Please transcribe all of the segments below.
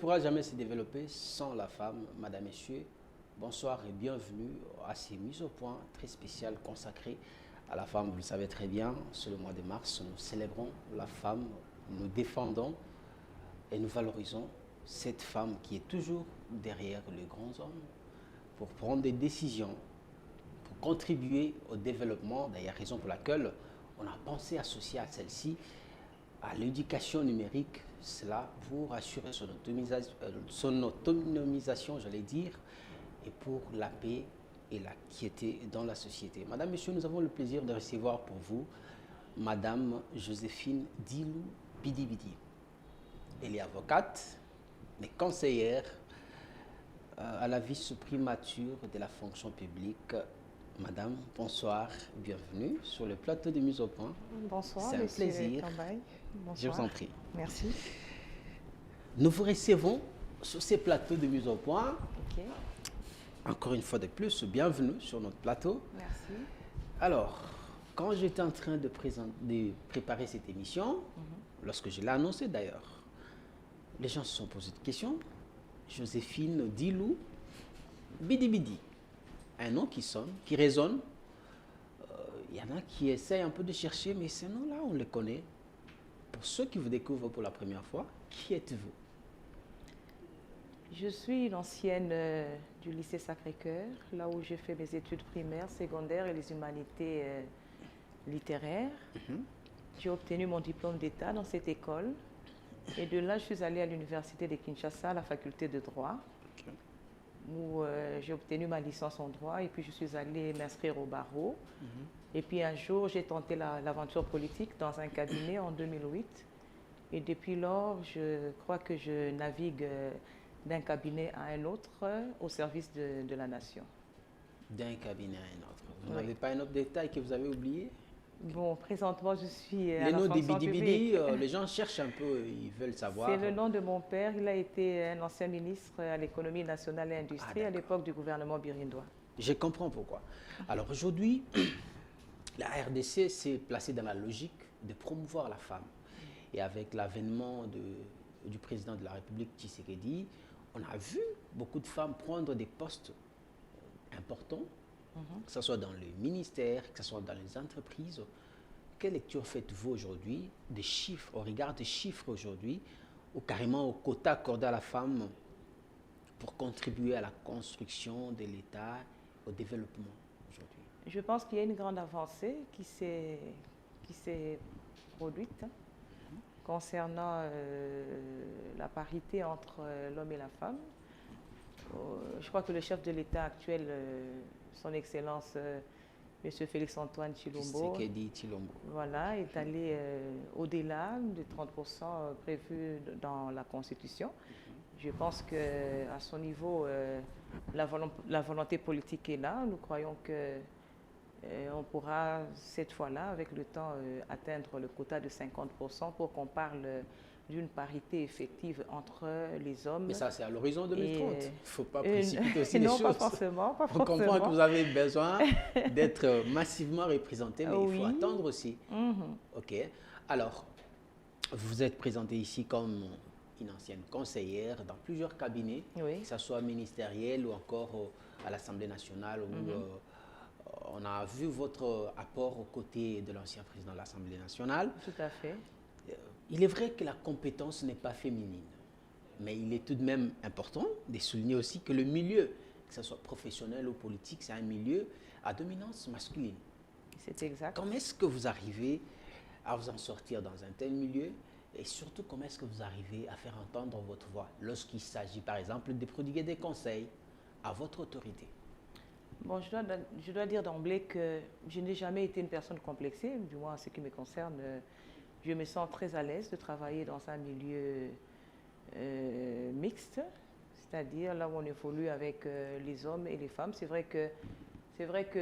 pourra jamais se développer sans la femme. Madame, Messieurs, bonsoir et bienvenue à ces mises au point très spéciales consacrées à la femme. Vous le savez très bien, c'est le mois de mars, nous célébrons la femme, nous défendons et nous valorisons cette femme qui est toujours derrière les grands hommes pour prendre des décisions, pour contribuer au développement. D'ailleurs, raison pour laquelle on a pensé associer à celle-ci à l'éducation numérique, cela pour assurer son autonomisation, j'allais dire, et pour la paix et la quiété dans la société. Madame, Monsieur, nous avons le plaisir de recevoir pour vous Madame Joséphine Dilou Bidi-Bidi. Elle est avocate, mais conseillère à la vice-primature de la fonction publique. Madame, bonsoir, bienvenue sur le plateau de Mise au Point. Bonsoir, c'est un plaisir. Bonsoir. Je vous en prie. Merci. Nous vous recevons sur ces plateaux de Mise au Point. Ok. Encore une fois de plus, bienvenue sur notre plateau. Merci. Alors, quand j'étais en train de préparer cette émission, lorsque je l'ai annoncé d'ailleurs, les gens se sont posés des questions. Joséphine Dilou Bidi-Bidi. Un nom qui sonne, qui résonne. Il y en a qui essayent un peu de chercher, mais ces noms-là, on les connaît. Pour ceux qui vous découvrent pour la première fois, qui êtes-vous? Je suis une ancienne du lycée Sacré-Cœur, là où j'ai fait mes études primaires, secondaires et les humanités littéraires. J'ai obtenu mon diplôme d'État dans cette école. Et de là, je suis allée à l'université de Kinshasa, à la faculté de droit, où j'ai obtenu ma licence en droit et puis je suis allée m'inscrire au barreau. Et puis un jour, j'ai tenté l'aventure politique dans un cabinet en 2008. Et depuis lors, je crois que je navigue d'un cabinet à un autre au service de la nation. D'un cabinet à un autre. Vous Oui. n'avez pas un autre détail que vous avez oublié? Bon, présentement, je suis à Les la noms des fonction Bidi-Bidi, publique. les gens cherchent un peu, ils veulent savoir. C'est le nom de mon père. Il a été un ancien ministre à l'économie nationale et industrie à l'époque du gouvernement birindois. Je comprends pourquoi. Alors aujourd'hui, la RDC s'est placée dans la logique de promouvoir la femme. Et avec l'avènement du président de la République, Tshisekedi, on a vu beaucoup de femmes prendre des postes importants, que ce soit dans le ministère, que ce soit dans les entreprises. Quelle lecture faites-vous aujourd'hui des chiffres, au regard des chiffres aujourd'hui, ou carrément au quota accordé à la femme pour contribuer à la construction de l'État, au développement aujourd'hui? Je pense qu'il y a une grande avancée qui s'est produite concernant la parité entre l'homme et la femme. Je crois que le chef de l'État actuel, son Excellence, M. Félix-Antoine Tshilombo, voilà, est allé au-delà des 30% prévus dans la Constitution. Je pense qu'à son niveau, la volonté politique est là. Nous croyons que on pourra cette fois-là, avec le temps, atteindre le quota de 50% pour qu'on parle d'une parité effective entre les hommes. Mais ça, c'est à l'horizon 2030. Il ne faut pas précipiter aussi les non, choses. pas forcément. On comprend que vous avez besoin d'être massivement représenté, mais il faut attendre aussi. OK. Alors, vous vous êtes présenté ici comme une ancienne conseillère dans plusieurs cabinets, que ce soit ministériel ou encore à l'Assemblée nationale, où on a vu votre apport aux côtés de l'ancien président de l'Assemblée nationale. Tout à fait. Il est vrai que la compétence n'est pas féminine, mais il est tout de même important de souligner aussi que le milieu, que ce soit professionnel ou politique, c'est un milieu à dominance masculine. C'est exact. Comment est-ce que vous arrivez à vous en sortir dans un tel milieu et surtout comment est-ce que vous arrivez à faire entendre votre voix lorsqu'il s'agit par exemple de prodiguer des conseils à votre autorité? Bon, je dois dire d'emblée que je n'ai jamais été une personne complexée, du moins en ce qui me concerne. Je me sens très à l'aise de travailler dans un milieu mixte, c'est-à-dire là où on évolue avec les hommes et les femmes. C'est vrai que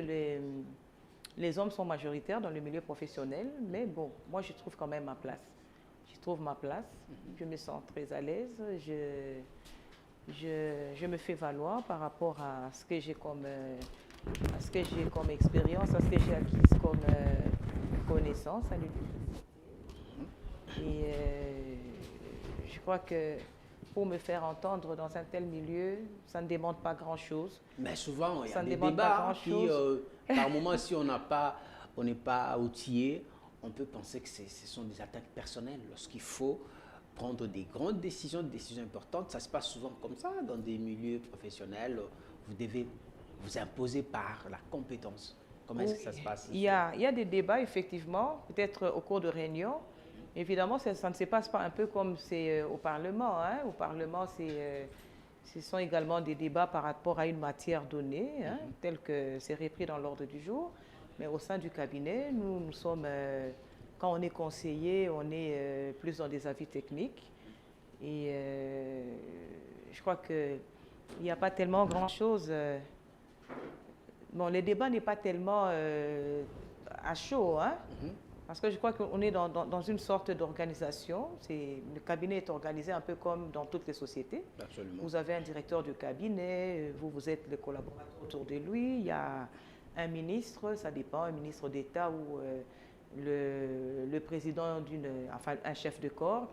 les hommes sont majoritaires dans le milieu professionnel, mais bon, moi je trouve quand même ma place. Je trouve ma place, je me sens très à l'aise, je me fais valoir par rapport à ce que j'ai comme expérience, à ce que j'ai acquis comme connaissance à l'université. Et je crois que pour me faire entendre dans un tel milieu, ça ne demande pas grand-chose. Mais souvent, il y Ça a ne des demande pas débats qui, grand-chose. par moment, si on n'est pas outillé, on peut penser que ce sont des attaques personnelles. Lorsqu'il faut prendre des grandes décisions, des décisions importantes, ça se passe souvent comme ça dans des milieux professionnels. Vous devez vous imposer par la compétence. Comment est-ce que ça se passe? Il y a des débats, effectivement, peut-être au cours de réunions. Évidemment, ça ne se passe pas un peu comme c'est au Parlement. Hein. Au Parlement, ce sont également des débats par rapport à une matière donnée, hein, telle que c'est repris dans l'ordre du jour. Mais au sein du cabinet, nous sommes, quand on est conseiller, on est plus dans des avis techniques. Et je crois qu'il n'y a pas tellement grand-chose. Bon, le débat n'est pas tellement à chaud, hein, parce que je crois qu'on est dans une sorte d'organisation. Le cabinet est organisé un peu comme dans toutes les sociétés. Absolument. Vous avez un directeur du cabinet, vous êtes le collaborateur autour de lui, il y a un ministre, ça dépend, un ministre d'État ou le président enfin un chef de corps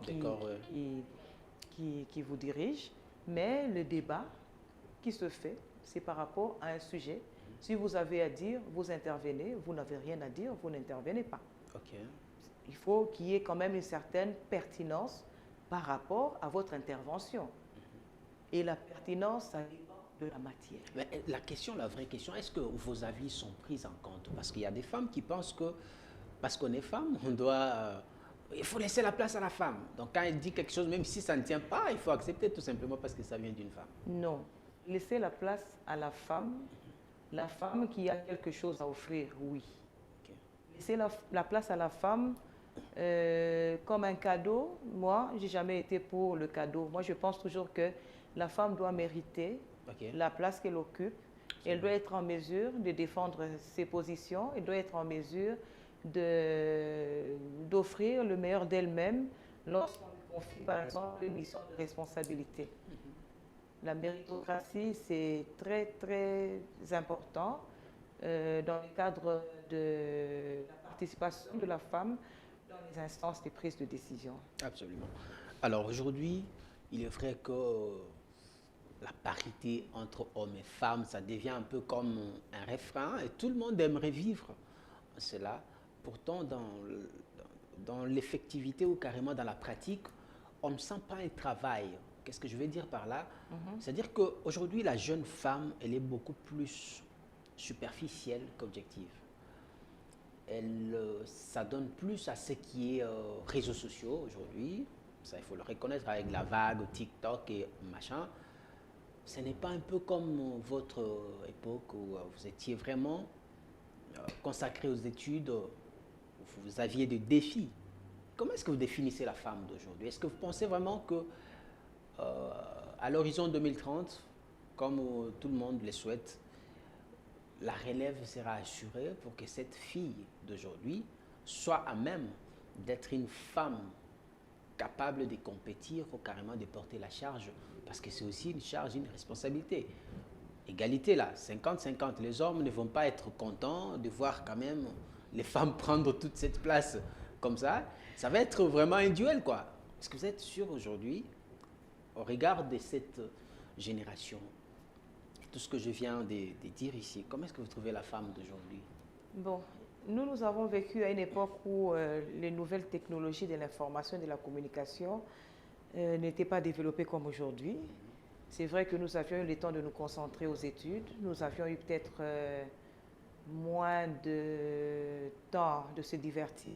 qui vous dirige. Mais le débat qui se fait, c'est par rapport à un sujet. Si vous avez à dire, vous intervenez. Vous n'avez rien à dire, vous n'intervenez pas. Okay. Il faut qu'il y ait quand même une certaine pertinence par rapport à votre intervention. Et la pertinence, ça dépend de la matière. Mais la vraie question, est-ce que vos avis sont pris en compte? Parce qu'il y a des femmes qui pensent que, parce qu'on est femme, on doit... il faut laisser la place à la femme. Donc quand elle dit quelque chose, même si ça ne tient pas, il faut accepter tout simplement parce que ça vient d'une femme. Non. Laisser la place à la femme qui a quelque chose à offrir, oui. Okay. Laisser la place à la femme comme un cadeau, moi, j'ai jamais été pour le cadeau. Moi, je pense toujours que la femme doit mériter la place qu'elle occupe. Elle doit être en mesure de défendre ses positions. Elle doit être en mesure d'offrir le meilleur d'elle-même lorsqu'on lui confie, par exemple, une mission de responsabilité. La méritocratie, c'est très, très important dans le cadre de la participation de la femme dans les instances de prise de décision. Absolument. Alors aujourd'hui, il est vrai que la parité entre hommes et femmes, ça devient un peu comme un refrain et tout le monde aimerait vivre cela. Pourtant, dans l'effectivité ou carrément dans la pratique, on ne sent pas un travail. Qu'est-ce que je veux dire par là? C'est-à-dire qu'aujourd'hui, la jeune femme, elle est beaucoup plus superficielle qu'objective. Elle s'adonne plus à ce qui est réseaux sociaux aujourd'hui. Ça, il faut le reconnaître avec la vague TikTok et machin. Ce n'est pas un peu comme votre époque où vous étiez vraiment consacré aux études, vous aviez des défis. Comment est-ce que vous définissez la femme d'aujourd'hui? Est-ce que vous pensez vraiment que à l'horizon 2030, comme tout le monde le souhaite, la relève sera assurée pour que cette fille d'aujourd'hui soit à même d'être une femme capable de compétir ou carrément de porter la charge, parce que c'est aussi une charge, une responsabilité. Égalité là, 50-50. Les hommes ne vont pas être contents de voir quand même les femmes prendre toute cette place comme ça. Ça va être vraiment un duel, quoi. Est-ce que vous êtes sûr aujourd'hui, au regard de cette génération, tout ce que je viens de dire ici, comment est-ce que vous trouvez la femme d'aujourd'hui? Bon, nous avons vécu à une époque où les nouvelles technologies de l'information et de la communication n'étaient pas développées comme aujourd'hui. C'est vrai que nous avions eu le temps de nous concentrer aux études. Nous avions eu peut-être moins de temps de se divertir.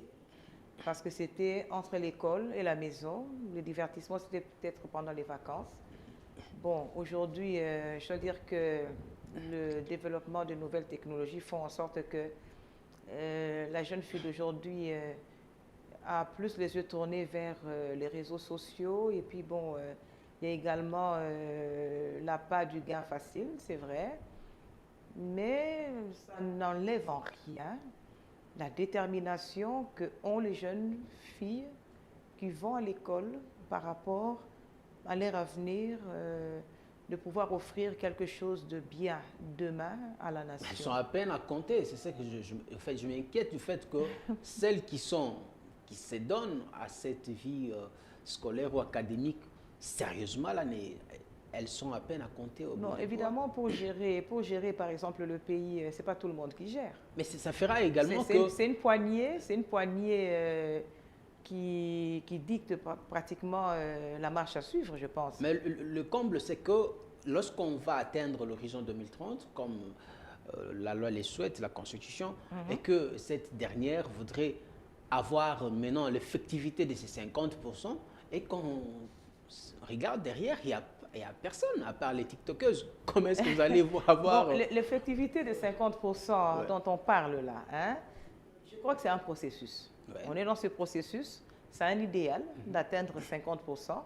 Parce que c'était entre l'école et la maison. Le divertissement, c'était peut-être pendant les vacances. Bon, aujourd'hui, je dois dire que le développement de nouvelles technologies font en sorte que la jeune fille d'aujourd'hui a plus les yeux tournés vers les réseaux sociaux. Et puis, bon, il y a également l'appât du gain facile, c'est vrai. Mais ça n'enlève en rien la détermination que ont les jeunes filles qui vont à l'école par rapport à leur avenir, de pouvoir offrir quelque chose de bien demain à la nation. Elles sont à peine à compter. C'est ça que je m'inquiète du fait que celles qui se donnent à cette vie scolaire ou académique sérieusement l'année. Elles sont à peine à compter au bout Non, du évidemment, doigt. pour gérer, par exemple, le pays, c'est pas tout le monde qui gère. Mais ça fera également que... C'est une poignée qui dicte pratiquement la marche à suivre, je pense. Mais le comble, c'est que lorsqu'on va atteindre l'horizon 2030, comme la loi les souhaite, la Constitution, et que cette dernière voudrait avoir maintenant l'effectivité de ces 50%, et qu'on regarde derrière, il n'y a personne à part les TikTokeuses. Comment est-ce que vous allez avoir... Bon, l'effectivité de 50% Ouais. dont on parle là, hein, je crois que c'est un processus. Ouais. On est dans ce processus. C'est un idéal d'atteindre 50%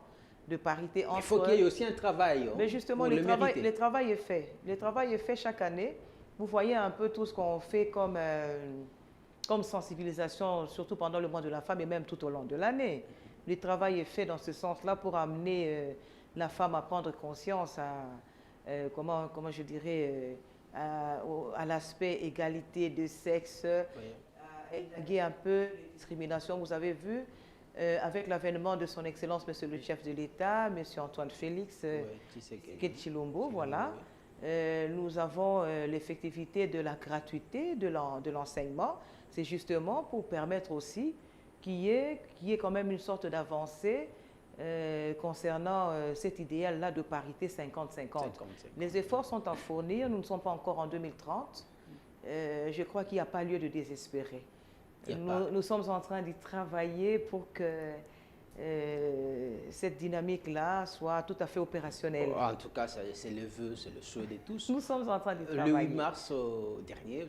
de parité entre... Il faut qu'il y ait aussi un travail. Mais justement, pour le mériter. travail est fait. Le travail est fait chaque année. Vous voyez un peu tout ce qu'on fait comme, comme sensibilisation, surtout pendant le mois de la femme et même tout au long de l'année. Le travail est fait dans ce sens-là pour amener la femme à prendre conscience comment je dirais, à l'aspect égalité de sexe, Oui. à élaguer un peu les discriminations. Vous avez vu, avec l'avènement de son Excellence, Monsieur le chef de l'État, Monsieur Antoine Félix Tshisekedi Tshilombo, voilà. Nous avons l'effectivité de la gratuité de l'enseignement. C'est justement pour permettre aussi qu'il y ait quand même une sorte d'avancée concernant cet idéal-là de parité 50-50. Les efforts sont à fournir, nous ne sommes pas encore en 2030. Je crois qu'il n'y a pas lieu de désespérer. Nous sommes en train d'y travailler pour que cette dynamique-là soit tout à fait opérationnelle. En tout cas, c'est le vœu, c'est le souhait de tous. Nous sommes en train d'y travailler. Le 8 mars dernier,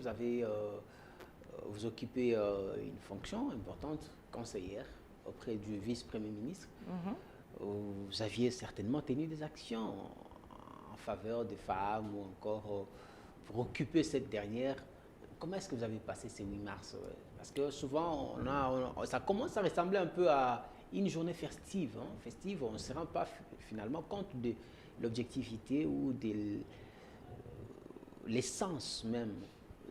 vous occupez une fonction importante, conseillère, auprès du vice-premier ministre. Vous aviez certainement tenu des actions en faveur des femmes ou encore pour occuper cette dernière. Comment est-ce que vous avez passé ces 8 mars? Parce que souvent, ça commence à ressembler un peu à une journée festive. Hein. Festive, on ne se rend pas finalement compte de l'objectivité ou de l'essence même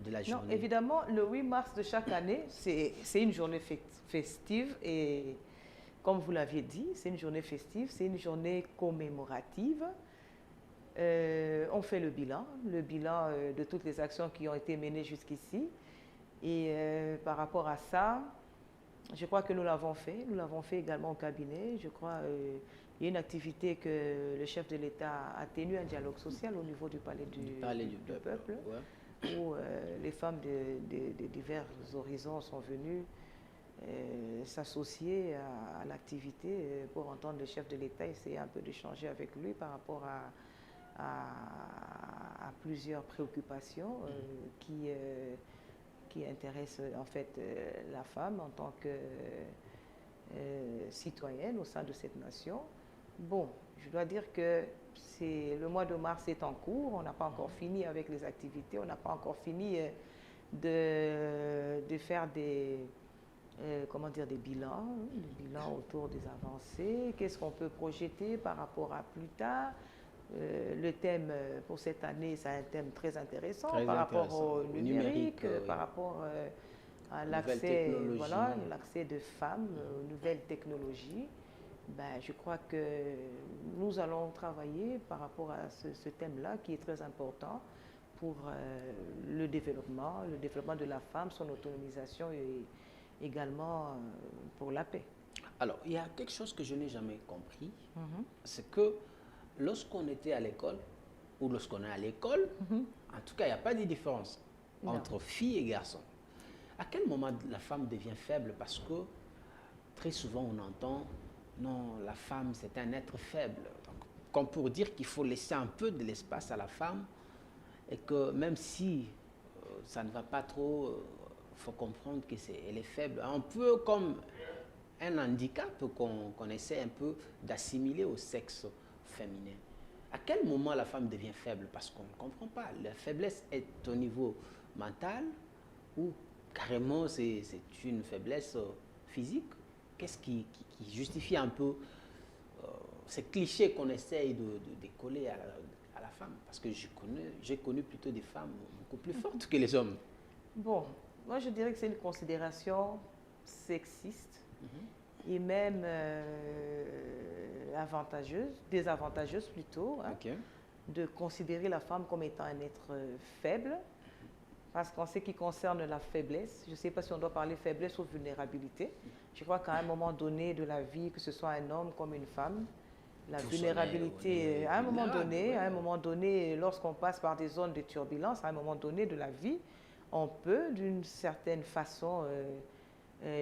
de la journée. Non, évidemment, le 8 mars de chaque année, c'est une journée festive et, comme vous l'aviez dit, c'est une journée festive, c'est une journée commémorative. On fait le bilan de toutes les actions qui ont été menées jusqu'ici. Et par rapport à ça, je crois que nous l'avons fait. Nous l'avons fait également au cabinet. Je crois qu'il y a une activité que le chef de l'État a tenu, un dialogue social au niveau du palais du peuple, ouais. Où les femmes de divers horizons sont venues s'associer à l'activité pour entendre le chef de l'État, essayer un peu d'échanger avec lui par rapport à plusieurs préoccupations qui intéressent en fait la femme en tant que citoyenne au sein de cette nation. Bon, je dois dire que le mois de mars est en cours, on n'a pas encore fini avec les activités, on n'a pas encore fini de faire des bilans autour des avancées, qu'est-ce qu'on peut projeter par rapport à plus tard. Le thème pour cette année, c'est un thème très intéressant par rapport au numérique, par rapport à l'accès de femmes aux nouvelles technologies. Ben, je crois que nous allons travailler par rapport à ce thème-là qui est très important pour le développement de la femme, son autonomisation et également pour la paix. Alors, il y a quelque chose que je n'ai jamais compris, c'est que lorsqu'on était à l'école, ou lorsqu'on est à l'école, en tout cas, il n'y a pas de différence entre filles et garçons. À quel moment la femme devient faible? Parce que très souvent, on entend, non, la femme, c'est un être faible. Donc, comme pour dire qu'il faut laisser un peu de l'espace à la femme, et que même si ça ne va pas trop, il faut comprendre qu'elle est faible. Un peu comme un handicap qu'on essaie un peu d'assimiler au sexe féminin. À quel moment la femme devient faible? Parce qu'on ne comprend pas. La faiblesse est au niveau mental ou carrément c'est une faiblesse physique? Qu'est-ce qui justifie un peu ces clichés qu'on essaye de coller à la femme? Parce que j'ai connu plutôt des femmes beaucoup plus fortes que les hommes. Bon, moi je dirais que c'est une considération sexiste et même désavantageuse plutôt, hein, Ok. de considérer la femme comme étant un être faible, parce qu'en ce qui concerne la faiblesse, je ne sais pas si on doit parler faiblesse ou vulnérabilité, je crois qu'à un moment donné de la vie, que ce soit un homme comme une femme, la Tous vulnérabilité, on est vulnérable, ouais. à un moment donné, lorsqu'on passe par des zones de turbulence, à un moment donné de la vie, on peut d'une certaine façon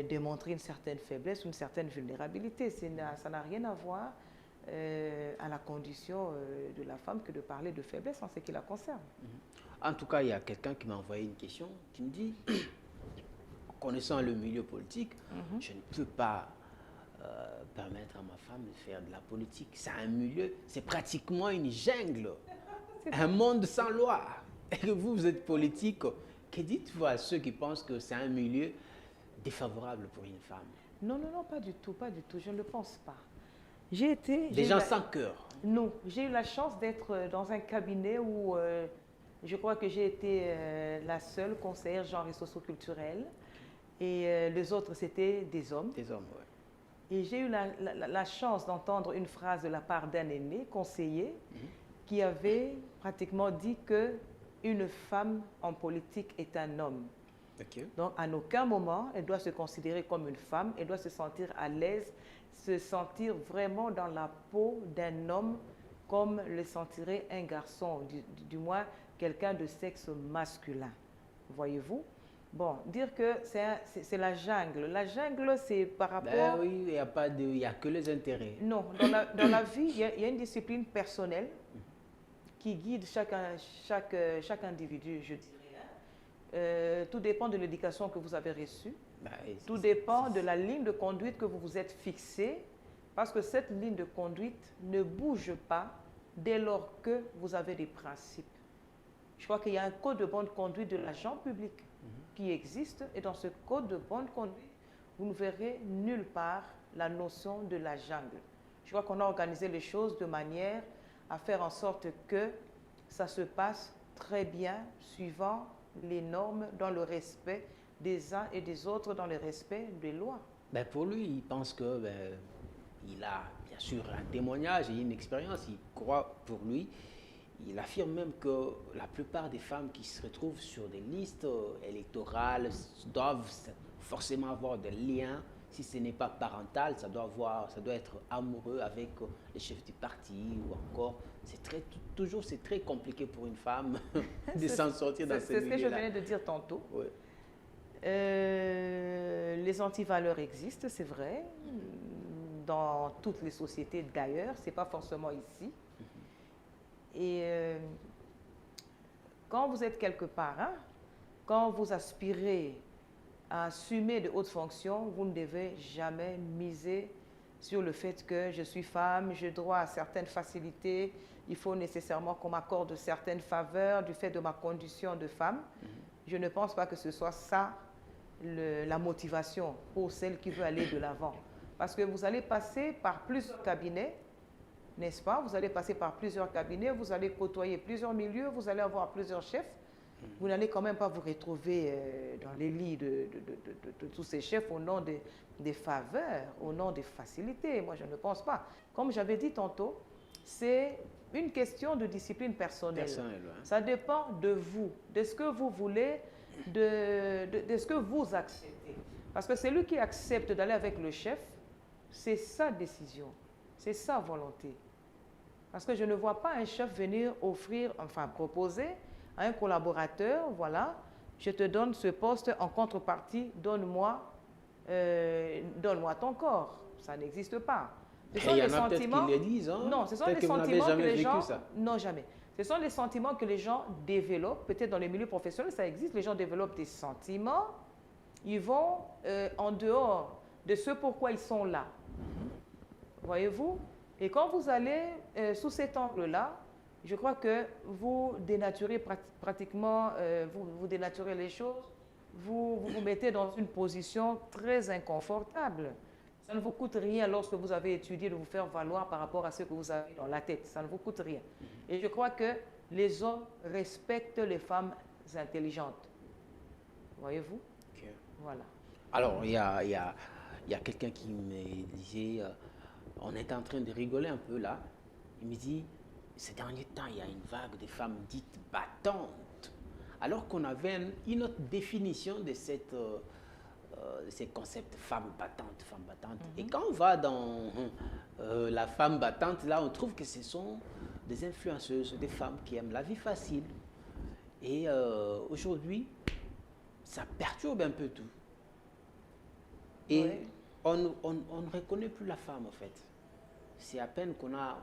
démontrer une certaine faiblesse, une certaine vulnérabilité. Ça n'a rien à voir à la condition de la femme que de parler de faiblesse en ce qui la concerne. En tout cas, il y a quelqu'un qui m'a envoyé une question qui me dit, connaissant le milieu politique, je ne peux pas permettre à ma femme de faire de la politique. C'est un milieu, c'est pratiquement une jungle, un monde sans loi. Et que vous êtes politique, que dites-vous à ceux qui pensent que c'est un milieu défavorable pour une femme? Non, non, non, pas du tout, pas du tout, je ne le pense pas. J'ai été... Des gens sans cœur. Non, j'ai eu la chance d'être dans un cabinet où je crois que j'ai été la seule conseillère genre et socio-culturelle et les autres c'était des hommes. Des hommes, oui. Et j'ai eu la chance d'entendre une phrase de la part d'un aîné conseiller qui avait pratiquement dit que une femme en politique est un homme. Okay. Donc, à aucun moment, elle doit se considérer comme une femme, elle doit se sentir à l'aise, se sentir vraiment dans la peau d'un homme comme le sentirait un garçon, du moins quelqu'un de sexe masculin. Voyez-vous? Bon, dire que c'est la jungle. La jungle, c'est par rapport... Ben oui, il n'y a que les intérêts. Non, dans la vie, il y a une discipline personnelle qui guide chaque individu, je dirais. Tout dépend de l'éducation que vous avez reçue. Tout dépend de la ligne de conduite que vous vous êtes fixée, parce que cette ligne de conduite ne bouge pas dès lors que vous avez des principes. Je crois qu'il y a un code de bonne conduite de l'agent public qui existe, et dans ce code de bonne conduite, vous ne verrez nulle part la notion de la jungle. Je crois qu'on a organisé les choses de manière à faire en sorte que ça se passe très bien, suivant les normes, dans le respect des uns et des autres, dans le respect des lois. Ben pour lui, il pense que il a bien sûr un témoignage et une expérience. Il croit pour lui. Il affirme même que la plupart des femmes qui se retrouvent sur des listes électorales doivent forcément avoir des liens. Si ce n'est pas parental, ça doit être amoureux avec les chefs du parti ou encore. Toujours c'est très compliqué pour une femme de s'en sortir dans ce milieu-là. C'est ce que je venais de dire tantôt. Oui. Les antivaleurs existent, c'est vrai, dans toutes les sociétés d'ailleurs, ce n'est pas forcément ici. Et quand vous êtes quelque part, hein, quand vous aspirez à assumer de hautes fonctions, vous ne devez jamais miser sur le fait que je suis femme, j'ai droit à certaines facilités, il faut nécessairement qu'on m'accorde certaines faveurs du fait de ma condition de femme. Je ne pense pas que ce soit ça la motivation pour celle qui veut aller de l'avant. Parce que vous allez passer par plusieurs cabinets, n'est-ce pas? Vous allez passer par plusieurs cabinets, vous allez côtoyer plusieurs milieux, vous allez avoir plusieurs chefs. Vous n'allez quand même pas vous retrouver dans les lits de tous ces chefs au nom des faveurs, au nom des facilités. Moi, je ne pense pas. Comme j'avais dit tantôt, c'est une question de discipline personnelle. Ça dépend de vous, de ce que vous voulez, de ce que vous acceptez. Parce que celui qui accepte d'aller avec le chef, c'est sa décision, c'est sa volonté. Parce que je ne vois pas un chef venir proposer à un collaborateur, voilà, je te donne ce poste, en contrepartie, donne-moi ton corps. Ça n'existe pas. Il y en a peut-être qui le disent, hein? Non, ce sont les sentiments que les gens... Non, jamais. Ce sont les sentiments que les gens développent, peut-être dans les milieux professionnels, ça existe, les gens développent des sentiments, ils vont en dehors de ce pourquoi ils sont là. Voyez-vous? Et quand vous allez sous cet angle-là, je crois que vous dénaturez pratiquement, vous dénaturez les choses, vous vous mettez dans une position très inconfortable. Ça ne vous coûte rien lorsque vous avez étudié de vous faire valoir par rapport à ce que vous avez dans la tête. Ça ne vous coûte rien. Et je crois que les hommes respectent les femmes intelligentes. Voyez-vous? Okay. Voilà. Alors, il y a il y a quelqu'un qui me disait, on était en train de rigoler un peu là, il me dit, ces derniers temps, il y a une vague de femmes dites battantes, alors qu'on avait une autre définition de ces concepts femme battante, femme battante. Et quand on va dans la femme battante, là, on trouve que ce sont des influenceuses, des femmes qui aiment la vie facile. Et aujourd'hui, ça perturbe un peu tout. Et Ouais. on ne reconnaît plus la femme, en fait. C'est à peine qu'on a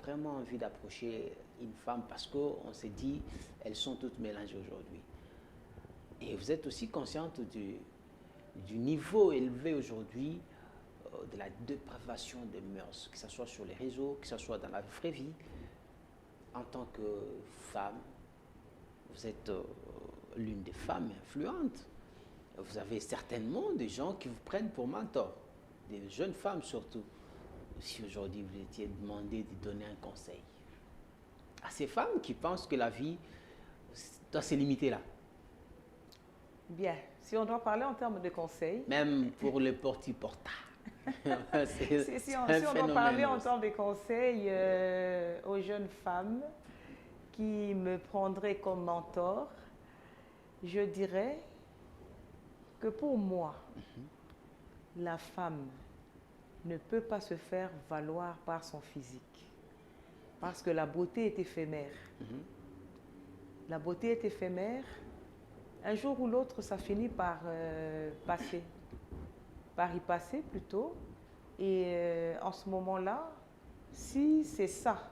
vraiment envie d'approcher une femme parce qu'on s'est dit, elles sont toutes mélangées aujourd'hui. Et vous êtes aussi consciente du niveau élevé aujourd'hui de la dépravation des mœurs, que ce soit sur les réseaux, que ce soit dans la vraie vie. En tant que femme, vous êtes l'une des femmes influentes. Vous avez certainement des gens qui vous prennent pour mentor, des jeunes femmes surtout. Si aujourd'hui vous étiez demandé de donner un conseil à ces femmes qui pensent que la vie doit se limiter là, Bien, si on doit parler en termes de conseils, même pour les porti-porta. si on doit parler en termes de conseils aux jeunes femmes qui me prendraient comme mentor, je dirais que pour moi, la femme ne peut pas se faire valoir par son physique. Parce que la beauté est éphémère. La beauté est éphémère. Un jour ou l'autre, ça finit par passer. Par y passer plutôt. Et en ce moment-là, si c'est ça,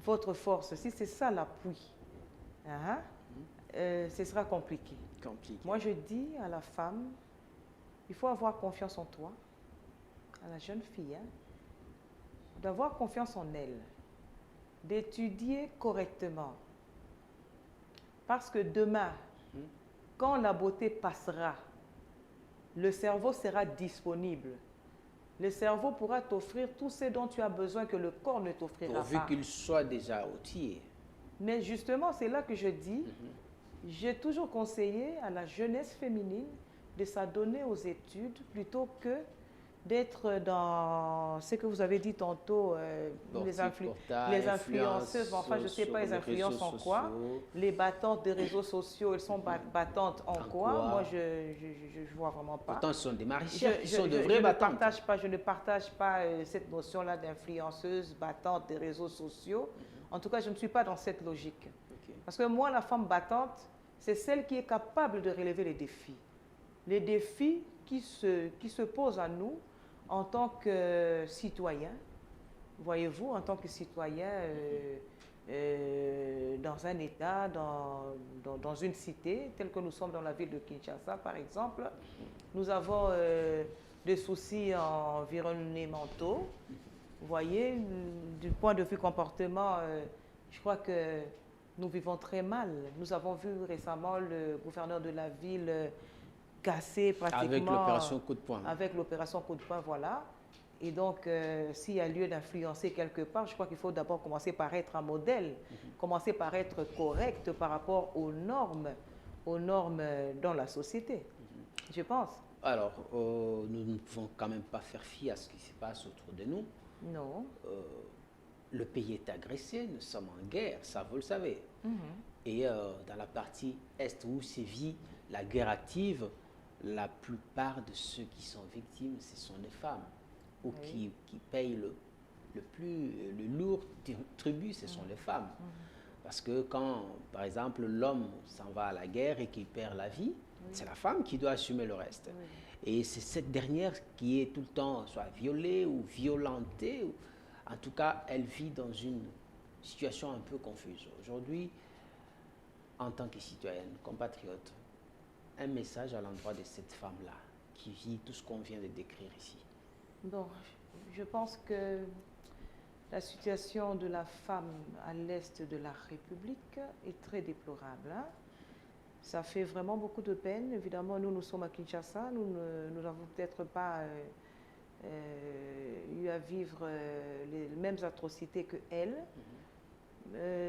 votre force, si c'est ça l'appui, ce sera compliqué. Moi, je dis à la femme, il faut avoir confiance en toi, à la jeune fille, d'avoir confiance en elle, d'étudier correctement. Parce que demain, quand la beauté passera, le cerveau sera disponible. Le cerveau pourra t'offrir tout ce dont tu as besoin que le corps ne t'offrira pas. Pourvu qu'il soit déjà outillé. Mais justement, c'est là que je dis, j'ai toujours conseillé à la jeunesse féminine de s'adonner aux études plutôt que d'être dans ce que vous avez dit tantôt, les influenceuses, enfin je ne sais pas, les influences en quoi, les battantes des réseaux sociaux, elles sont battantes en quoi? Moi je vois vraiment pas. Pourtant ce sont des maraîchères qui sont de vraies battantes. Je ne partage pas cette notion-là d'influenceuse battante des réseaux sociaux. En tout cas, je ne suis pas dans cette logique. Parce que moi, la femme battante, c'est celle qui est capable de relever les défis. Les défis qui se posent à nous en tant que citoyens, voyez-vous, en tant que citoyen dans un État, dans une cité, telle que nous sommes dans la ville de Kinshasa, par exemple, nous avons des soucis environnementaux. Vous voyez, du point de vue comportement, je crois que nous vivons très mal. Nous avons vu récemment le gouverneur de la ville cassé pratiquement. Avec l'opération coup de poing. Avec l'opération coup de poing, voilà. Et donc, s'il y a lieu d'influencer quelque part, je crois qu'il faut d'abord commencer par être un modèle, commencer par être correct par rapport aux normes dans la société, je pense. Alors, nous ne pouvons quand même pas faire fi à ce qui se passe autour de nous. Non. Le pays est agressé, nous sommes en guerre, ça vous le savez. Et dans la partie est où sévit la guerre active, la plupart de ceux qui sont victimes, ce sont les femmes. Ou qui payent le lourd tribut, ce sont les femmes. Parce que quand, par exemple, l'homme s'en va à la guerre et qu'il perd la vie, c'est la femme qui doit assumer le reste. Et c'est cette dernière qui est tout le temps soit violée ou violentée. En tout cas, elle vit dans une situation un peu confuse. Aujourd'hui, en tant que citoyenne, compatriote, un message à l'endroit de cette femme-là qui vit tout ce qu'on vient de décrire ici. Bon, je pense que la situation de la femme à l'est de la République est très déplorable. Ça fait vraiment beaucoup de peine. Évidemment, nous sommes à Kinshasa, nous n'avons peut-être pas eu à vivre les mêmes atrocités que elle.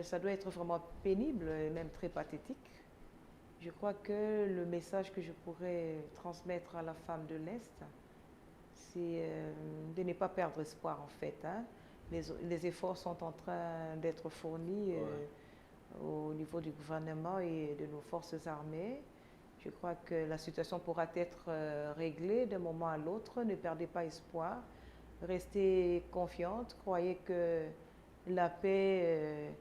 Ça doit être vraiment pénible et même très pathétique. Je crois que le message que je pourrais transmettre à la femme de l'Est, c'est de ne pas perdre espoir en fait. Hein. Les efforts sont en train d'être fournis au niveau du gouvernement et de nos forces armées. Je crois que la situation pourra être réglée d'un moment à l'autre. Ne perdez pas espoir. Restez confiante. Croyez que la paix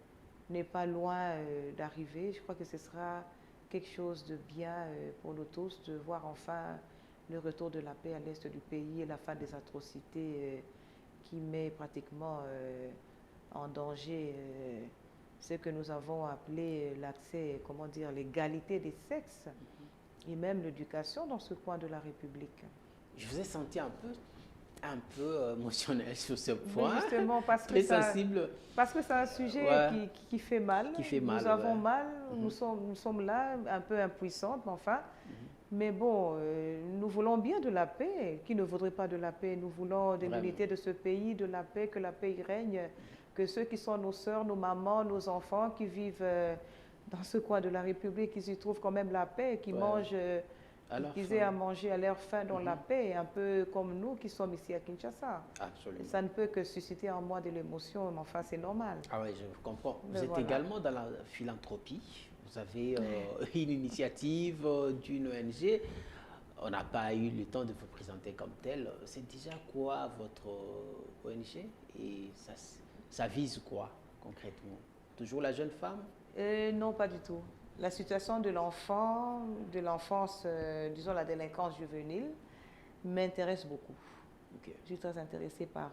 n'est pas loin d'arriver. Je crois que ce sera quelque chose de bien pour nous tous de voir enfin le retour de la paix à l'est du pays et la fin des atrocités qui met pratiquement en danger ce que nous avons appelé l'accès, comment dire, l'égalité des sexes et même l'éducation dans ce coin de la République. Je vous ai senti un peu émotionnel sur ce point. Mais justement, parce très que ça, sensible. Parce que c'est un sujet qui fait mal. Qui fait mal. Nous avons mal, nous sommes là, un peu impuissantes, mais enfin. Mais bon, nous voulons bien de la paix. Qui ne voudrait pas de la paix? Nous voulons de l'unité de ce pays, de la paix, que la paix y règne, que ceux qui sont nos sœurs, nos mamans, nos enfants qui vivent dans ce coin de la République, qu'ils y trouvent quand même la paix, qui mangent, qu'ils aient à manger à leur faim dans la paix, un peu comme nous qui sommes ici à Kinshasa. Absolument. Ça ne peut que susciter en moi de l'émotion, mais enfin c'est normal. Ah oui, je comprends. Vous êtes également dans la philanthropie. Vous avez une initiative d'une ONG. On n'a pas eu le temps de vous présenter comme tel. C'est déjà quoi votre ONG et ça vise quoi concrètement? Toujours la jeune femme? Non, pas du tout. La situation de l'enfant, de l'enfance, disons la délinquance juvénile, m'intéresse beaucoup. Okay. Je suis très intéressée par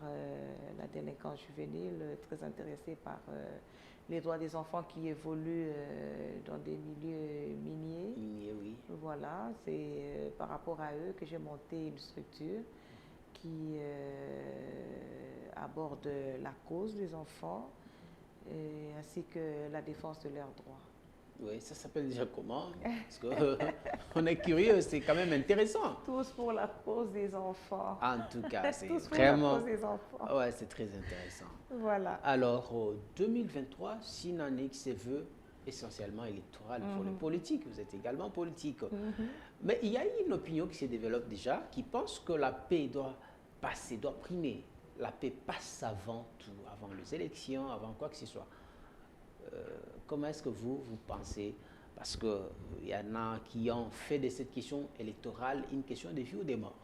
la délinquance juvénile, très intéressée par les droits des enfants qui évoluent dans des milieux miniers. Oui. Voilà, c'est par rapport à eux que j'ai monté une structure qui aborde la cause des enfants ainsi que la défense de leurs droits. Oui, ça s'appelle déjà comment? Parce qu'on est curieux, c'est quand même intéressant. Tous pour la cause des enfants. En tout cas, c'est Tous vraiment... pour la cause des enfants. Ouais, c'est très intéressant. Voilà. Alors, 2023, c'est une année qui se veut essentiellement électorale pour les politiques. Vous êtes également politique. Mais il y a une opinion qui se développe déjà, qui pense que la paix doit passer, doit primer. La paix passe avant tout, avant les élections, avant quoi que ce soit. Comment est-ce que vous pensez? Parce qu'il y en a qui ont fait de cette question électorale une question de vie ou de mort.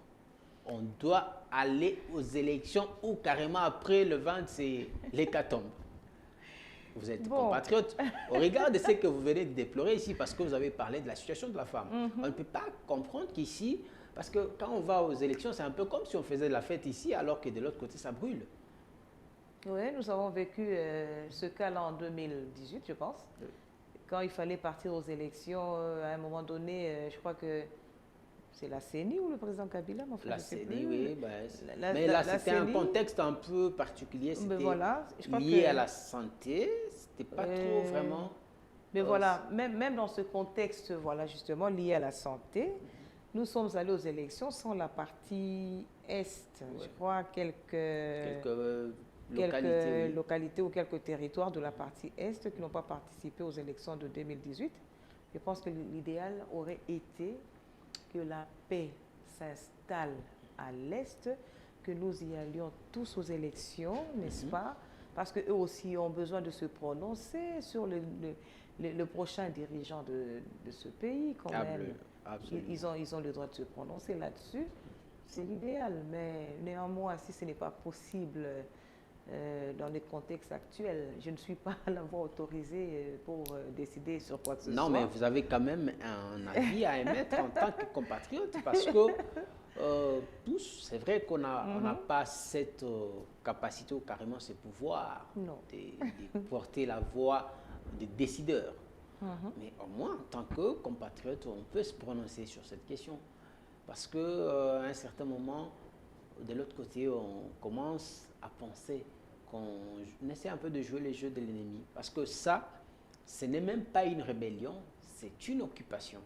On doit aller aux élections ou carrément après le 20, c'est l'hécatombe. Vous êtes compatriote. Au regard de ce que vous venez de déplorer ici, parce que vous avez parlé de la situation de la femme, on ne peut pas comprendre qu'ici, parce que quand on va aux élections, c'est un peu comme si on faisait la fête ici, alors que de l'autre côté, ça brûle. Oui, nous avons vécu ce cas-là en 2018, je pense. Quand il fallait partir aux élections, à un moment donné, je crois que c'est la CENI ou le président Kabila, mon frère. La CENI, oui. Mais là, c'était un contexte un peu particulier. C'était lié à la santé. C'était pas trop vraiment... Mais voilà, même dans ce contexte, voilà, justement, lié à la santé, nous sommes allés aux élections sans la partie Est. Je crois quelques localités ou quelques territoires de la partie Est qui n'ont pas participé aux élections de 2018. Je pense que l'idéal aurait été que la paix s'installe à l'Est, que nous y allions tous aux élections, n'est-ce pas? Parce qu'eux aussi ont besoin de se prononcer sur le prochain dirigeant de ce pays, quand même. Ils ont le droit de se prononcer là-dessus. C'est l'idéal, mais néanmoins, si ce n'est pas possible dans les contextes actuels, je ne suis pas à l'avoir autorisé pour décider sur quoi que ce soit. Non, mais vous avez quand même un avis à émettre en tant que compatriote, parce que tous, c'est vrai qu'on n'a pas cette capacité ou carrément ce pouvoir de porter la voix des décideurs. Mais au moins, en tant que compatriote, on peut se prononcer sur cette question. Parce qu'à un certain moment, de l'autre côté, on commence à penser qu'on essaie un peu de jouer les jeux de l'ennemi. Parce que ça, ce n'est même pas une rébellion, c'est une occupation.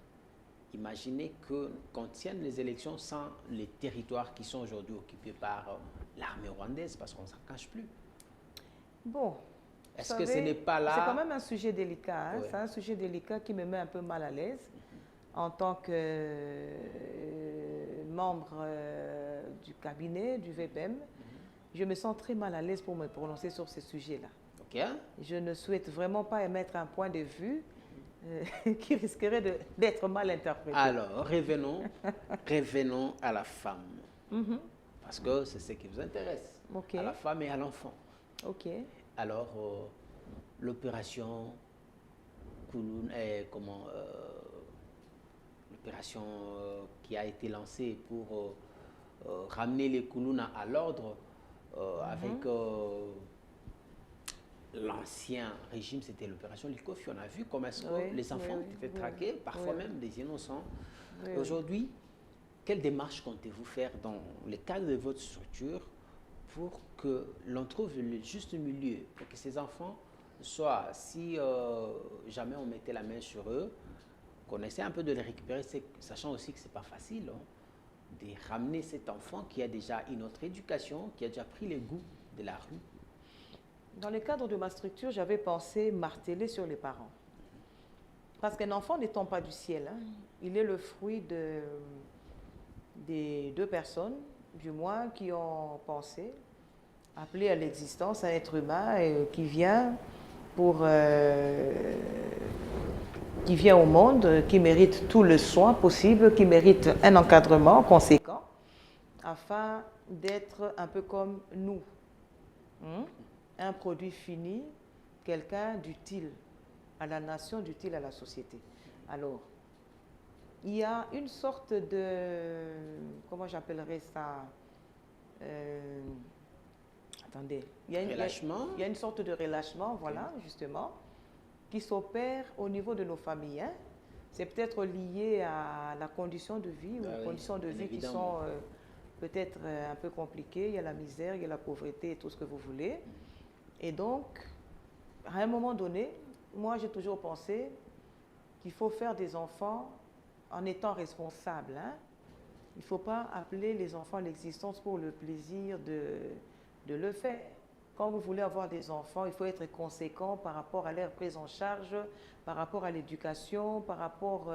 Imaginez qu'on tienne les élections sans les territoires qui sont aujourd'hui occupés par l'armée rwandaise, parce qu'on ne s'en cache plus. Bon. Est-ce que ce n'est pas là... C'est quand même un sujet délicat. Hein? Ouais. C'est un sujet délicat qui me met un peu mal à l'aise en tant que membre du cabinet, du VPM, je me sens très mal à l'aise pour me prononcer sur ce sujet-là. Ok. Je ne souhaite vraiment pas émettre un point de vue qui risquerait d'être mal interprété. Alors, revenons à la femme. Parce que c'est ce qui vous intéresse. Ok. À la femme et à l'enfant. Ok. Alors, l'opération l'opération qui a été lancée pour ramener les Koulouna à l'ordre avec l'ancien régime, c'était l'opération Likofi. On a vu comment est-ce que les enfants étaient traqués, parfois même des innocents. Aujourd'hui, quelle démarche comptez-vous faire dans le cadre de votre structure pour que l'on trouve le juste milieu, pour que ces enfants soient, si jamais on mettait la main sur eux, qu'on essaie un peu de les récupérer, sachant aussi que ce n'est pas facile, de ramener cet enfant qui a déjà une autre éducation, qui a déjà pris le goût de la rue. Dans le cadre de ma structure, j'avais pensé marteler sur les parents. Parce qu'un enfant ne tombe pas du ciel. Hein. Il est le fruit des deux personnes, du moins, qui ont pensé, appelé à l'existence un être humain qui vient au monde, qui mérite tout le soin possible, qui mérite un encadrement conséquent, afin d'être un peu comme nous. Un produit fini, quelqu'un d'utile à la nation, d'utile à la société. Alors, il y a une sorte de, comment j'appellerais ça, attendez, il y a une sorte de relâchement, voilà, justement, qui s'opère au niveau de nos familles. Hein. C'est peut-être lié à la condition de vie, ou aux conditions de vie qui sont peut-être un peu compliquées. Il y a la misère, il y a la pauvreté et tout ce que vous voulez. Et donc, à un moment donné, moi j'ai toujours pensé qu'il faut faire des enfants en étant responsable. Hein. Il ne faut pas appeler les enfants à l'existence pour le plaisir de le faire. Quand vous voulez avoir des enfants, il faut être conséquent par rapport à leur prise en charge, par rapport à l'éducation, par rapport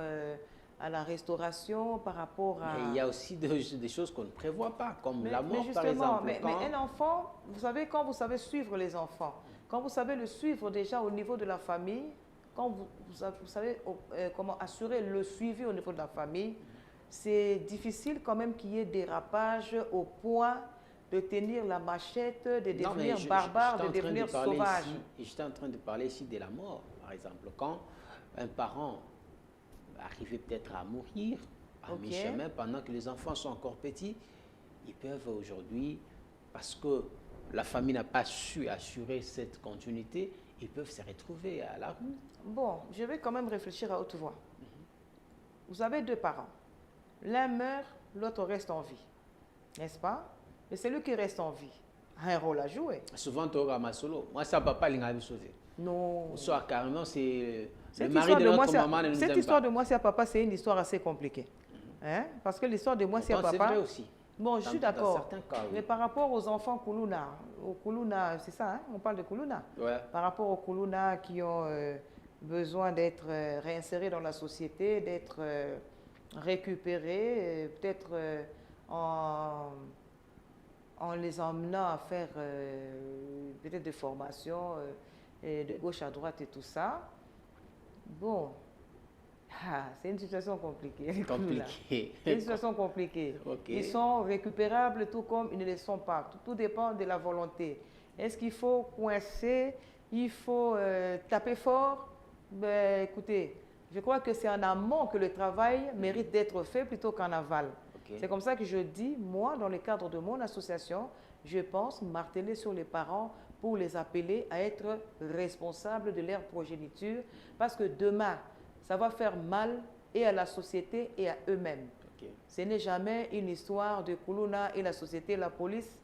à la restauration, par rapport à... Et il y a aussi des choses qu'on ne prévoit pas, comme la mort par exemple. Mais un enfant, vous savez, quand vous savez suivre les enfants, quand vous savez le suivre déjà au niveau de la famille, quand vous savez comment assurer le suivi au niveau de la famille, c'est difficile quand même qu'il y ait dérapage au point de tenir la machette, de devenir barbare, de devenir sauvage. J'étais en train de parler ici de la mort, par exemple. Quand un parent arrivait peut-être à mourir à mi-chemin, pendant que les enfants sont encore petits, ils peuvent aujourd'hui, parce que la famille n'a pas su assurer cette continuité, ils peuvent se retrouver à la rue. Bon, je vais quand même réfléchir à haute voix. Vous avez deux parents. L'un meurt, l'autre reste en vie. N'est-ce pas? Mais celui qui reste en vie a un rôle à jouer. Souvent, tu auras solo. Moi, ça, papa, il m'a sauvé. Non. Soit carrément, c'est le mari de notre maman ne nous aime pas. Cette histoire de moi, c'est à papa, c'est une histoire assez compliquée. Hein? Parce que l'histoire de moi, c'est à papa. C'est vrai aussi. Bon, je suis d'accord. Dans certains cas, oui. Mais par rapport aux enfants Koulouna, c'est ça, hein? On parle de Koulouna. Ouais. Par rapport aux Koulouna qui ont besoin d'être réinsérés dans la société, d'être récupérés, peut-être en les emmenant à faire peut-être des formations de gauche à droite et tout ça. Bon, c'est une situation compliquée. C'est une situation compliquée. Okay. Ils sont récupérables tout comme ils ne le sont pas. Tout dépend de la volonté. Est-ce qu'il faut coincer? Il faut taper fort? Ben, écoutez, je crois que c'est en amont que le travail mérite d'être fait plutôt qu'en aval. C'est comme ça que je dis, moi, dans le cadre de mon association, je pense marteler sur les parents pour les appeler à être responsables de leur progéniture, parce que demain, ça va faire mal et à la société et à eux-mêmes. Ce n'est jamais une histoire de Koulouna et la société, la police.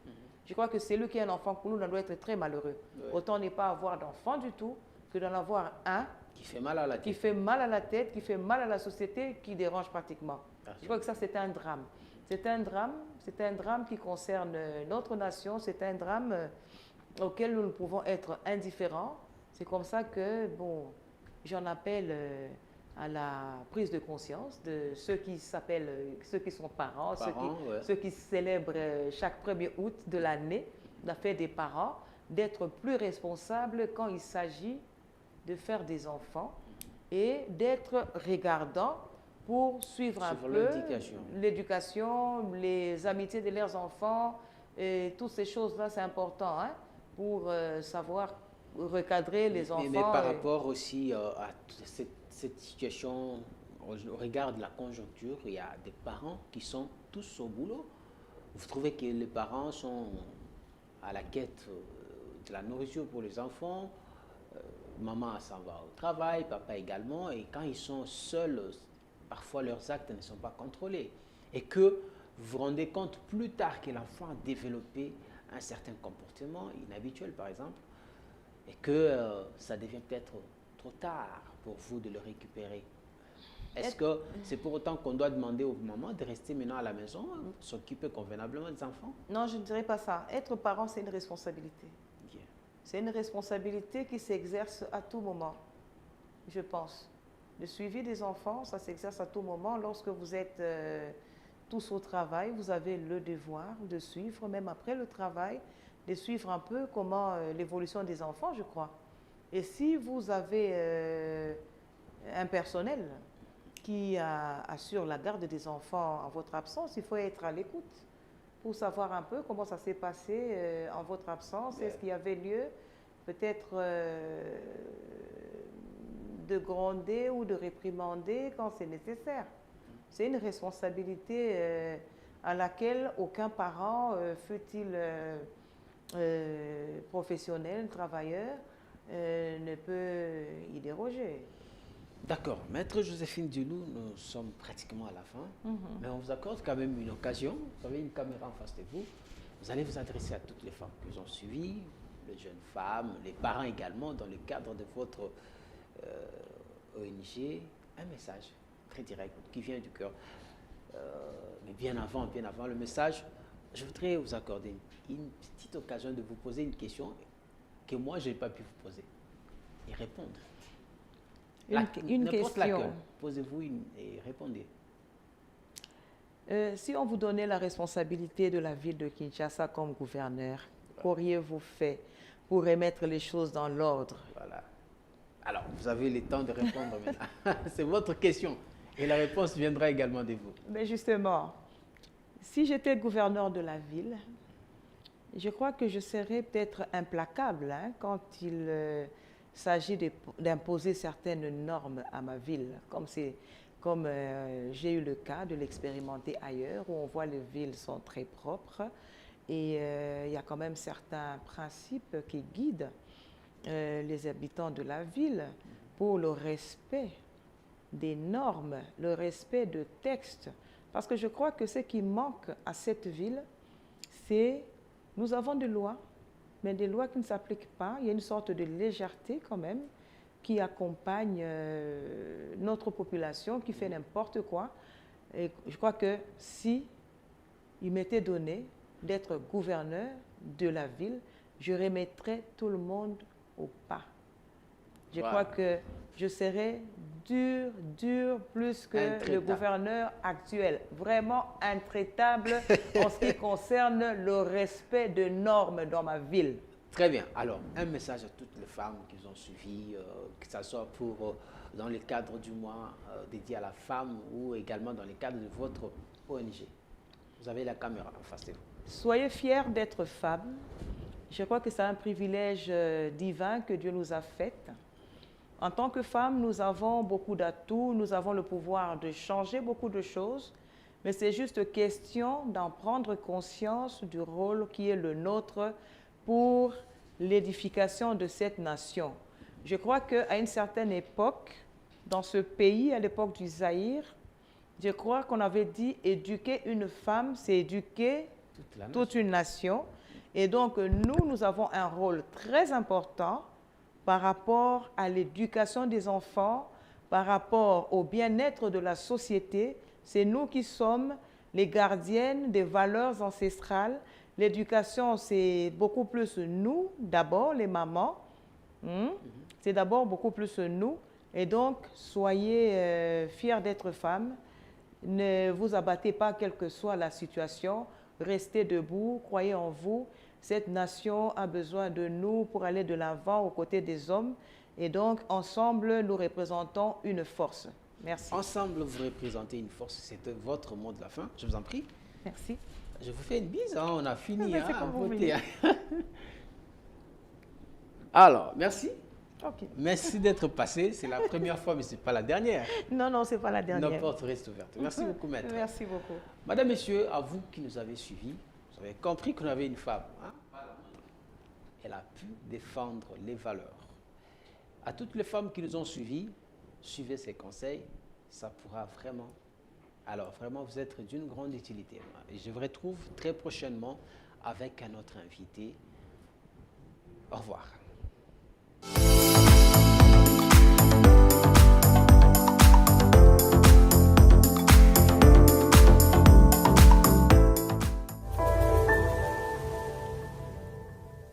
Je crois que celui qui a un enfant Koulouna doit être très malheureux. Autant ne pas avoir d'enfant du tout que d'en avoir un qui fait mal à la tête, qui fait mal à la tête, qui fait mal à la société, qui dérange pratiquement. Je crois que ça, c'est un drame. C'est un drame qui concerne notre nation, c'est un drame auquel nous ne pouvons être indifférents. C'est comme ça que, bon, j'en appelle à la prise de conscience de ceux qui sont parents, ceux qui célèbrent chaque 1er août de l'année, la fête des parents, d'être plus responsables quand il s'agit de faire des enfants et d'être regardants pour suivre un peu l'éducation, les amitiés de leurs enfants, et toutes ces choses-là, c'est important hein, pour savoir recadrer les enfants. Mais par rapport aussi à cette situation, au regard de la conjoncture, il y a des parents qui sont tous au boulot. Vous trouvez que les parents sont à la quête de la nourriture pour les enfants, maman s'en va au travail, papa également, et quand ils sont seuls, parfois leurs actes ne sont pas contrôlés. Et que vous vous rendez compte plus tard que l'enfant a développé un certain comportement inhabituel, par exemple, et que ça devient peut-être trop tard pour vous de le récupérer. Est-ce que c'est pour autant qu'on doit demander aux mamans de rester maintenant à la maison, s'occuper convenablement des enfants? Non, je ne dirais pas ça. Être parent, c'est une responsabilité. Bien. C'est une responsabilité qui s'exerce à tout moment, je pense. Le suivi des enfants, ça s'exerce à tout moment. Lorsque vous êtes tous au travail, vous avez le devoir de suivre, même après le travail, de suivre un peu comment l'évolution des enfants, je crois. Et si vous avez un personnel qui assure la garde des enfants en votre absence, il faut être à l'écoute pour savoir un peu comment ça s'est passé en votre absence. Est-ce qu'il y avait lieu peut-être de gronder ou de réprimander quand c'est nécessaire? C'est une responsabilité à laquelle aucun parent, fût-il professionnel, travailleur, ne peut y déroger. D'accord. Maître Joséphine Dioulou, nous sommes pratiquement à la fin, mais on vous accorde quand même une occasion. Vous avez une caméra en face de vous. Vous allez vous adresser à toutes les femmes qui vous ont suivi, les jeunes femmes, les parents également, dans le cadre de votre ONG, un message très direct qui vient du cœur. Mais bien avant le message, je voudrais vous accorder une petite occasion de vous poser une question que moi, je n'ai pas pu vous poser et répondre. Une question. Posez-vous et répondez. Si on vous donnait la responsabilité de la ville de Kinshasa comme gouverneur, qu'auriez-vous fait pour remettre les choses dans l'ordre? Voilà. Alors, vous avez le temps de répondre maintenant. C'est votre question. Et la réponse viendra également de vous. Mais justement, si j'étais gouverneur de la ville, je crois que je serais peut-être implacable hein, quand il s'agit d'imposer certaines normes à ma ville, comme j'ai eu le cas de l'expérimenter ailleurs, où on voit les villes sont très propres et il y a quand même certains principes qui guident les habitants de la ville pour le respect des normes, le respect de textes. Parce que je crois que ce qui manque à cette ville, c'est nous avons des lois, mais des lois qui ne s'appliquent pas. Il y a une sorte de légèreté quand même qui accompagne notre population, qui fait n'importe quoi. Et je crois que si il m'était donné d'être gouverneur de la ville, je remettrais tout le monde au pas. Je crois que je serais dur plus que le gouverneur actuel. Vraiment intraitable en ce qui concerne le respect de normes dans ma ville. Très bien. Alors, un message à toutes les femmes qui ont suivi, que ce soit dans le cadre du mois dédié à la femme ou également dans le cadre de votre ONG. Vous avez la caméra en face de vous. Soyez fiers d'être femme. Je crois que c'est un privilège divin que Dieu nous a fait. En tant que femmes, nous avons beaucoup d'atouts, nous avons le pouvoir de changer beaucoup de choses, mais c'est juste question d'en prendre conscience du rôle qui est le nôtre pour l'édification de cette nation. Je crois qu'à une certaine époque, dans ce pays, à l'époque du Zaïre, je crois qu'on avait dit éduquer une femme, c'est éduquer toute une nation. Et donc, nous avons un rôle très important par rapport à l'éducation des enfants, par rapport au bien-être de la société. C'est nous qui sommes les gardiennes des valeurs ancestrales. L'éducation, c'est beaucoup plus nous, d'abord, les mamans. C'est d'abord beaucoup plus nous. Et donc, soyez fiers d'être femme. Ne vous abattez pas, quelle que soit la situation. Restez debout, croyez en vous. Cette nation a besoin de nous pour aller de l'avant aux côtés des hommes. Et donc, ensemble, nous représentons une force. Merci. Ensemble, vous représentez une force. C'était votre mot de la fin. Je vous en prie. Merci. Je vous fais une bise. Hein, on a fini C'est à comme vous voter. voulez. Alors, merci. Ok. Merci d'être passé. C'est la première fois, mais ce n'est pas la dernière. Non, non, ce n'est pas la dernière. Nos portes restent ouvertes. Merci beaucoup, maître. Merci beaucoup. Madame, messieurs, à vous qui nous avez suivis, vous avez compris qu'on avait une femme. Hein? Elle a pu défendre les valeurs. À toutes les femmes qui nous ont suivis, suivez ces conseils. Ça pourra vraiment, alors vraiment vous être d'une grande utilité. Et je vous retrouve très prochainement avec un autre invité. Au revoir.